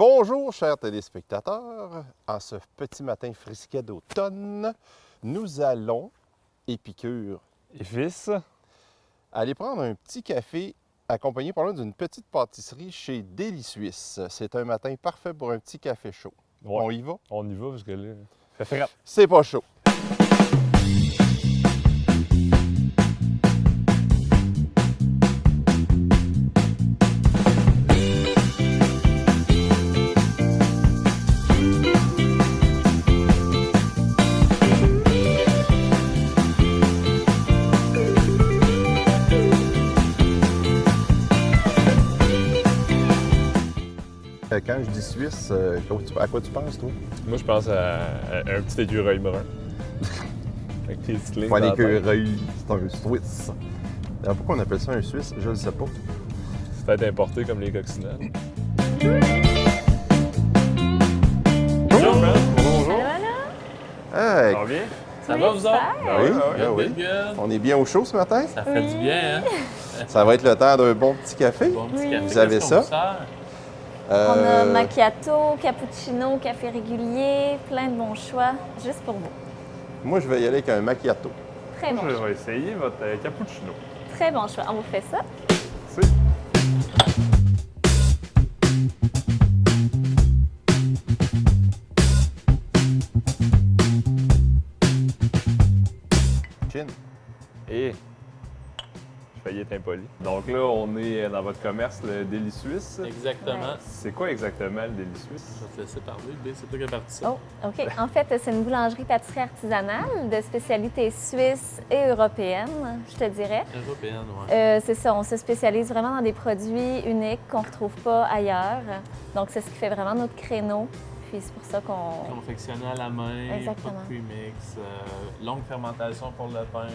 Bonjour, chers téléspectateurs. En ce petit matin frisquet d'automne, nous allons, Épicure Et fils? aller prendre un petit café accompagné par d'une petite pâtisserie chez Déli Suisse. C'est un matin parfait pour un petit café chaud. Ouais. On y va? On y va parce que là, ça fait rap. C'est pas chaud. Quand je dis Suisse, à quoi tu penses, toi? Moi, je pense à un petit écureuil brun. Avec des petites lignes. Pas un dans la tête. écureuil, c'est un Suisse. Alors, pourquoi on appelle ça un Suisse? Je ne sais pas. C'est peut-être importé comme les coccinelles. Bonjour, man. Bonjour. Hey, Ça va bien? Ça va, vous autres? oui, Good, oui. good, good. On est bien au chaud ce matin? Ça fait du bien, hein? Ça va être le temps d'un bon petit café. Bon petit Oui. café. Vous avez Qu'est-ce ça? qu'on vous sert? On a Euh, macchiato, cappuccino, café régulier, plein de bons choix, juste pour vous. Moi, je vais y aller avec un macchiato. Très bon Je choix. vais essayer votre cappuccino. Très bon choix. On vous fait ça. C'est. Chin. Et. J'ai failli être impoli. Donc là, on est dans votre commerce, le Déli Suisse. Exactement. C'est quoi exactement le Déli Suisse? Je vais te laisser parler, B, c'est toi qui as parti ça. Oh, OK. En fait, c'est une boulangerie-pâtisserie artisanale de spécialité suisse et européenne, je te dirais. Européenne, ouais. C'est ça, on se spécialise vraiment dans des produits uniques qu'on ne retrouve pas ailleurs. Donc, c'est ce qui fait vraiment notre créneau. Puis c'est pour ça qu'on... Confectionné à la main, Exactement. pas de premix, longue fermentation pour le pain.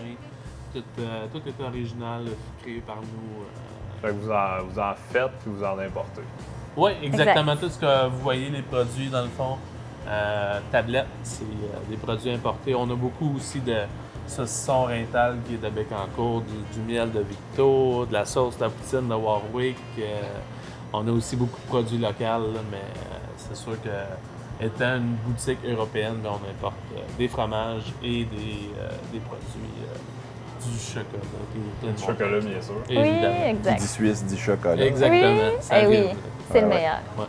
Tout est original, créé par nous. Fait que vous en faites puis vous en importez. Oui, exactement. Tout ce que vous voyez, les produits, dans le fond, tablettes, c'est des produits importés. On a beaucoup aussi de saucisson Rintal qui est de Bécancour, du miel de Victo, de la sauce de la poutine de Warwick. On a aussi beaucoup de produits locaux, là, mais c'est sûr que étant une boutique européenne, ben, on importe des fromages et des produits du chocolat. Plein de Du chocolat, bien sûr. Oui, Évidemment. Qui exact. dit Suisse, dit chocolat. Exactement. Oui, Ça eh oui, arrive. c'est le Ah ouais. meilleur. Ouais.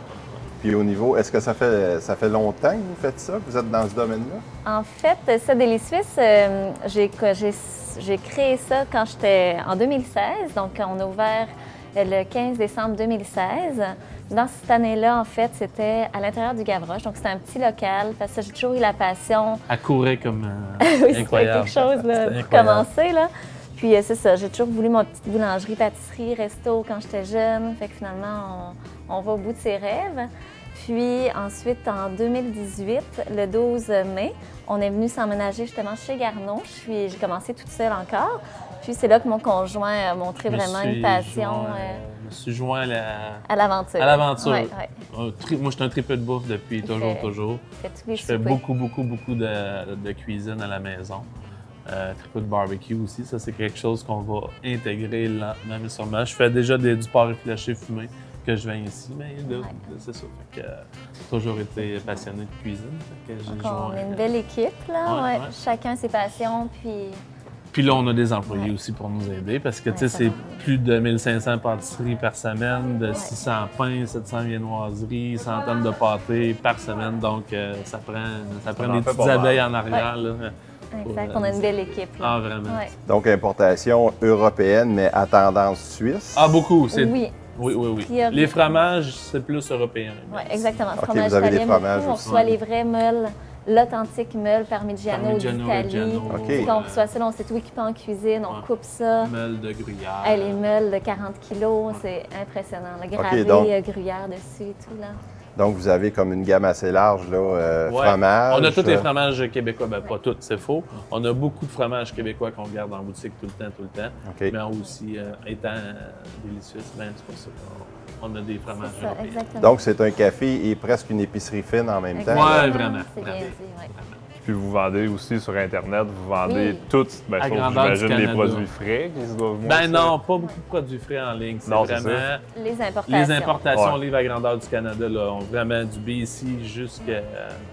Puis au niveau, est-ce que ça fait longtemps que vous faites ça? Que vous êtes dans ce domaine-là? En fait, ça, Déli Suisse, j'ai créé ça quand j'étais en 2016. Donc, on a ouvert le 15 décembre 2016. Dans cette année-là, en fait, c'était à l'intérieur du Gavroche. Donc, c'était un petit local parce que j'ai toujours eu la passion. Elle courait comme Oui, c'était incroyable. quelque chose là, C'était pour incroyable. commencer. Là. Puis, c'est ça, j'ai toujours voulu mon petite boulangerie, pâtisserie, resto quand j'étais jeune. Fait que finalement, on va au bout de ses rêves. Puis ensuite, en 2018, le 12 mai, on est venu s'emménager justement chez Garneau. J'ai commencé toute seule encore. Puis c'est là que mon conjoint a montré vraiment une passion Je me suis joint à l'aventure. à l'aventure. Ouais, ouais. Moi, je suis un tripeux de bouffe depuis toujours. Fait tous les Je fais soupers. beaucoup de cuisine à la maison. Tripeux de barbecue aussi. Ça, c'est quelque chose qu'on va intégrer lentement, mais sûrement. Je fais déjà du porc effiloché fumé que je viens ici, mais là, c'est ça. Fait que, j'ai toujours été passionné de cuisine. Fait que j'ai Donc, joint, on est une belle équipe, là. Ouais, Ouais. ouais. Chacun ses passions, puis... Puis là, on a des employés Ouais. aussi pour nous aider parce que, Ouais, tu sais, ça c'est va. plus de 1500 pâtisseries par semaine, de Ouais. 600 pains, 700 viennoiseries, centaines de pâtés par semaine. Donc, ça prend en des fait petites pas mal. abeilles en arrière. Là. Exact, on a une belle équipe, là. Ah, vraiment? Ouais. Donc, importation européenne, mais à tendance suisse. Ah, beaucoup. C'est... Oui, Oui. Priorité. Les fromages, c'est plus européen. ouais, exactement. Ok, Fromage vous avez des italien, fromages beaucoup. On aussi. reçoit les vrais meules, l'authentique meule Parmigiano Parmigiano d'Italie. Reggiano. Ok. Donc, on reçoit ça, là, on s'est tout équipé en cuisine, on Ouais. coupe ça. Meule de gruyère. Hey, les meules de 40 kilos, c'est impressionnant. Le gravé donc- gruyère dessus et tout, là. Donc, vous avez comme une gamme assez large, là, Ouais. fromage. On a tous les fromages québécois. Ben, pas tous, c'est faux. On a beaucoup de fromages québécois qu'on garde en boutique tout le temps. OK. Mais aussi, étant délicieux, ben, c'est pour ça qu'on a des fromages C'est ça, européens. exactement. Donc, c'est un café et presque une épicerie fine en même temps. Ouais, Exactement, vraiment, C'est bien vraiment. dit, ouais. Puis vous vendez aussi sur Internet, vous vendez Oui. toutes, ben, À sauf, grandeur du j'imagine, les Canada. produits frais qui se doivent moins. Ben non, pas beaucoup de produits frais en ligne. C'est Non, c'est vraiment Les importations. les importations Ouais. livres à grandeur du Canada, là, ont vraiment du BC jusqu'à. Je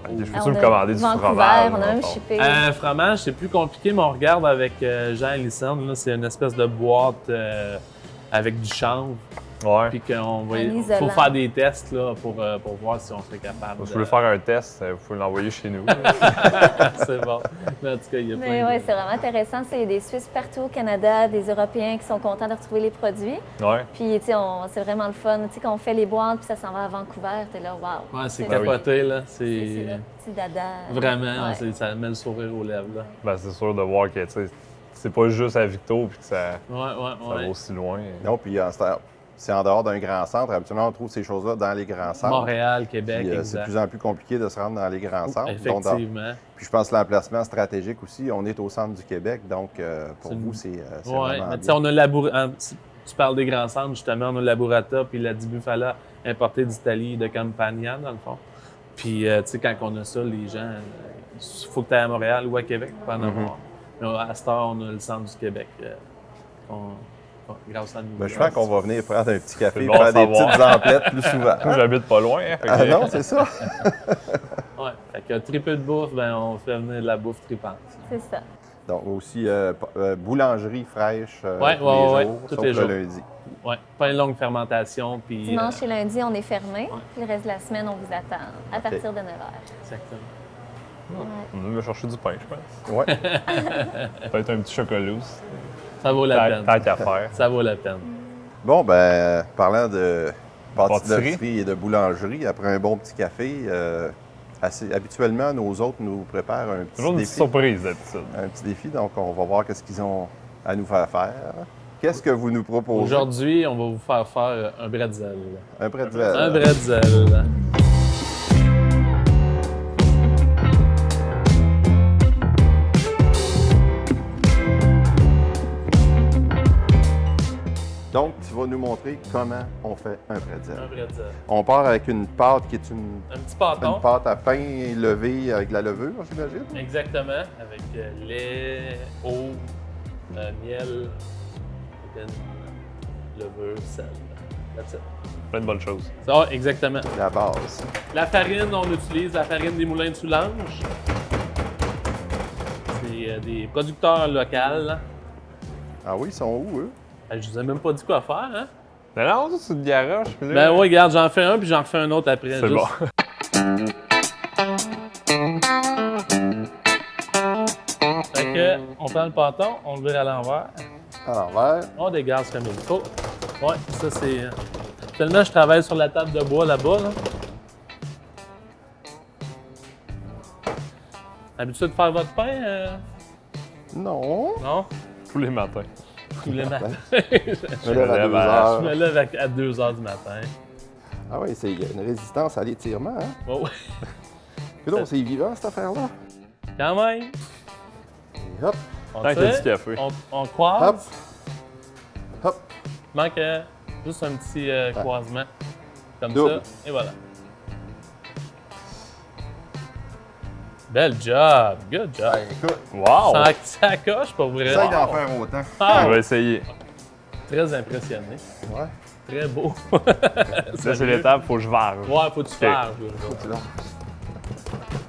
Ah, peux-tu me on a commander du Vancouver, fromage? on a dans même le fond? shippé. Fromage, c'est plus compliqué, mais on regarde avec Jean et Lysandre, là, c'est une espèce de boîte avec du chanvre. Ouais. Puis qu'on va. Un Il isolant. faut faire des tests là, pour voir si on serait capable. Si vous voulez faire un test, vous pouvez l'envoyer chez nous. C'est bon. Mais en tout cas, il y a Mais plein oui, de- c'est vraiment intéressant. Il y a des Suisses partout au Canada, des Européens qui sont contents de retrouver les produits. Ouais. Puis, tu sais, c'est vraiment le fun. Tu sais, quand on fait les boîtes, puis ça s'en va à Vancouver, t'es là, waouh. Ouais, c'est Ben oui. capoté, là. C'est C'est le petit dada. vraiment, Ouais. ça met le sourire aux lèvres, là. Ben, c'est sûr de voir que, tu sais, c'est pas juste à Victo puis que ça Ouais, va ouais. aussi loin. Non, puis c'est en dehors d'un grand centre. Habituellement, on trouve ces choses-là dans les grands centres. Montréal, Québec, Puis, c'est de exact. plus en plus compliqué de se rendre dans les grands centres. Donc, Effectivement. puis je pense que l'emplacement stratégique aussi, on est au centre du Québec, donc pour C'est- vous, c'est Oui, vraiment mais tu sais, bien. on a tu parles des grands centres, justement, on a la burrata puis la di bufala importée d'Italie, de Campania, dans le fond. Puis, tu sais, quand on a ça, les gens, il faut que tu ailles à Montréal ou à Québec pour en avoir. Mais à cette heure, on a le centre du Québec. Grâce à nous. Ben, je pense qu'on va venir prendre un petit café, C'est bon faire à des savoir. petites emplettes plus souvent. Moi, j'habite pas loin. Hein, fait Ah que- non, c'est ça. Ouais. Fait que très peu de bouffe, ben, on fait venir de la bouffe tripante. C'est ça. Donc aussi, boulangerie fraîche Ouais, tous ouais, les ouais, jours, tous sauf les le jours. lundi. Ouais. Pas une longue fermentation, puis. Dimanche et lundi, on est fermé. Puis le reste de la semaine, on vous attend à partir de 9 h. Exactement. On va chercher du pain, je pense. Ouais. Peut-être un petit chocolat aussi. Ça vaut la peine. Tant qu'à faire. Ça vaut la peine. Bon, ben, parlant de pâtisserie Pâtisserie. et de boulangerie, après un bon petit café, habituellement, nos hôtes nous préparent un petit Toujours une petite défi. surprise d'habitude. Un petit défi, donc on va voir qu'est-ce qu'ils ont à nous faire faire. Qu'est-ce que vous nous proposez? Aujourd'hui, on va vous faire faire un bretzel. Un pretzel. Un bretzel. Donc, tu vas nous montrer comment on fait un Un pretzel. bretzel. On part avec une pâte qui est une Un petit pâton. pâte à pain levée avec de la levure, j'imagine. Exactement. Avec lait, eau, miel, levure, sel. That's it. Plein de bonnes choses. Ça, exactement. La base. La farine, on utilise la farine des moulins de Soulanges. C'est des producteurs locaux. Là. Ah oui, ils sont où, eux? Je vous ai même pas dit quoi faire, hein? Mais non, ça, c'est une garoche. Puis là, Ben oui, regarde, j'en fais un puis j'en refais un autre après. c'est juste. bon. Fait que, on prend le pâton, on le vire à l'envers, À l'envers. on dégaze comme il faut. Ouais, ça c'est. Tellement je travaille sur la table de bois là-bas. Là. Habitué de faire votre pain? Non. Non? Tous les matins. Tous les matins. Je me lève à lève 2 à- heures. Je me lève à 2 h du matin. Ah oui, il y a une résistance à l'étirement, hein? Oh, ouais. Puis donc, c'est vivant, cette affaire-là. Quand même. Et hop, On Tant qu'il y a tire, du café. on croise. hop, hop. Manque juste un petit croisement. Comme Double. ça. Et voilà. Bel job. Good job. Ben, écoute, Wow! Ça coche pour vrai. essaye d'en faire autant. Ah, On va essayer. très impressionné. Ouais. Très beau. Là, c'est l'étape, faut que je varge. Ouais, faut que tu fasses. Tu lances.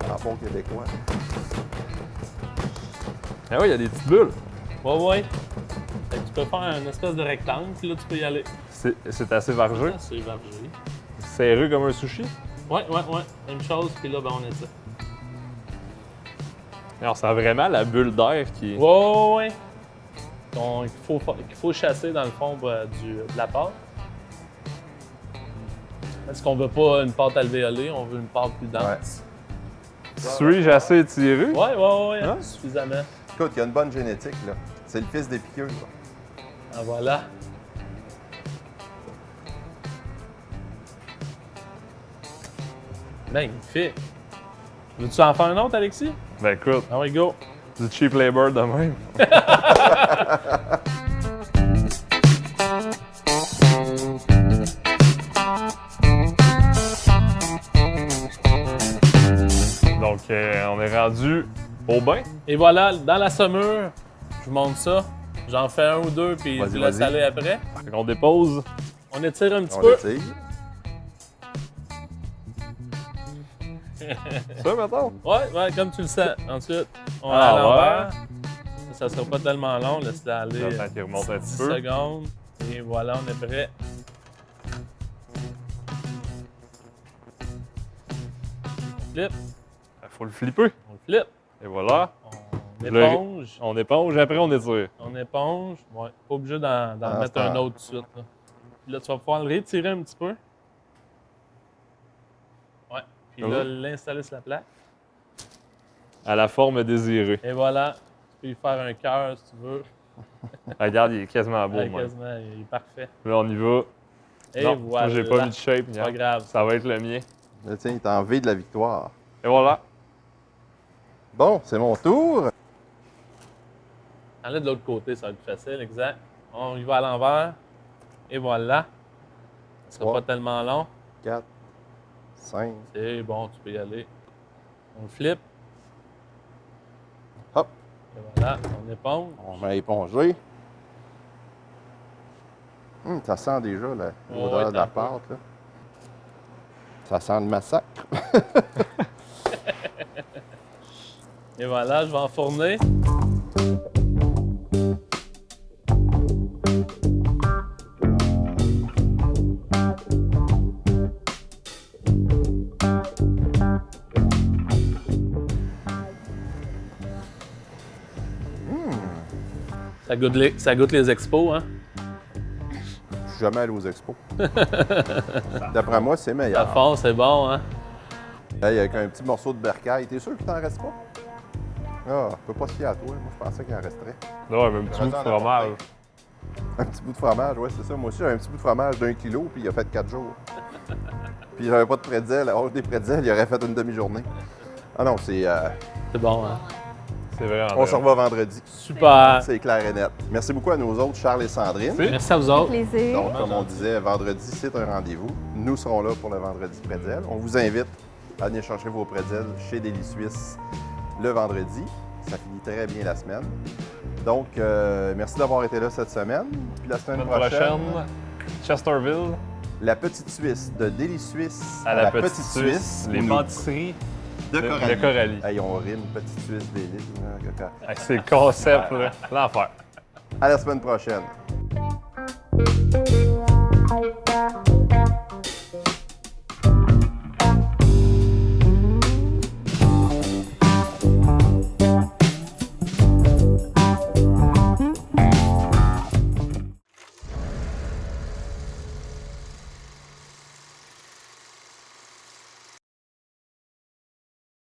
En bon québécois. Ah oui, il y a des petites bulles. Ouais. Fait que tu peux faire une espèce de rectangle, puis là, tu peux y aller. C'est assez vargeux. Ah, c'est vargé. Serré comme un sushi. Ouais. Même chose, puis là, ben, on est ça. Alors, c'est vraiment la bulle d'air qui est. Ouais. Donc, qu'il faut chasser, dans le fond, de la pâte. Parce qu'on veut pas une pâte alvéolée, on veut une pâte plus dense. Suis-je assez étiré? Ouais, Hein? suffisamment. Écoute, il y a une bonne génétique, là. C'est le fils des piqûres. là. Ah, voilà. Magnifique. Veux-tu en faire un autre, Alexis? Ben écoute, Ah oui, go. du cheap labor de même. Donc, on est rendu au bain. Et voilà, dans la saumure, je vous montre ça. J'en fais un ou deux, puis je Vas-y, vous laisse vas-y. aller après. Fait qu'on dépose. On étire un petit On peu. l'étire. Ça, maintenant? Ouais, comme tu le sens. Ensuite, on Ah, va à ouais. l'envers. Ça sera pas tellement long, laisse-le aller. J'attends qu'il remonte un 10 petit peu. secondes. Et voilà, on est prêt. On flip, Il faut le flipper. on flip. Et voilà. On éponge. On éponge, après on étire. On éponge. Ouais, pas obligé d'en mettre c'est un un- autre tout de suite. Là. Puis là, tu vas pouvoir le retirer un petit peu. Ouais. Puis là, l'installer sur la plaque. À la forme désirée. Et voilà. Tu peux y faire un cœur si tu veux. Ah, regarde, il est quasiment beau, Ouais, moi. quasiment, il est parfait. Là, on y va. Et Non, voilà. moi, j'ai pas mis de shape. C'est pas regarde. grave. Ça va être le mien. Là, tiens, il est en V de la victoire. Et voilà. Bon, c'est mon tour. Enlève de l'autre côté, ça va être plus facile, exact. On y va à l'envers. Et voilà. Ça sera Trois. pas tellement long. 4, 5, C'est bon, tu peux y aller. On le flip. hop. Et voilà, on éponge. On va éponger. Ça sent déjà l'odeur Ouais, de la t'as peu. pâte. Là. Ça sent le massacre. Et voilà, je vais enfourner. Ça goûte les expos, hein? Je suis jamais allé aux expos. D'après moi, c'est À meilleur. fond, c'est bon, hein? Hey, avec un petit morceau de bercail. T'es sûr qu'il t'en reste pas? Ah, on peut pas se fier à toi. Moi, je pensais qu'il en resterait. Là, même petit bout de fromage. Un petit bout de fromage, ouais, c'est ça. Moi aussi, j'ai un petit bout de fromage d'1 kilo, puis il a fait 4 jours. Puis j'avais pas de pretzel. Alors, des pretzels, il aurait fait une demi-journée. Ah non, c'est. C'est bon, hein? C'est vraiment On se bon. revoit vendredi. Super! C'est clair et net. Merci beaucoup à nos autres, Charles et Sandrine. Oui. Merci à vous autres. Plaisir. Donc, comme on disait, vendredi, c'est un rendez-vous. Nous serons là pour le vendredi pretzel. On vous invite à venir chercher vos pretzels chez Délice Suisse le vendredi. Ça finit très bien la semaine. Donc, merci d'avoir été là cette semaine. Puis la semaine Semaine prochaine, prochaine, Chesterville, la petite Suisse de Délice Suisse à la Petite Suisse, les où nous- pâtisseries de de Coralie. Coralie. Hey, on rime Petite Suisse Délice. Hey, c'est le concept, là. L'enfer. À la semaine prochaine.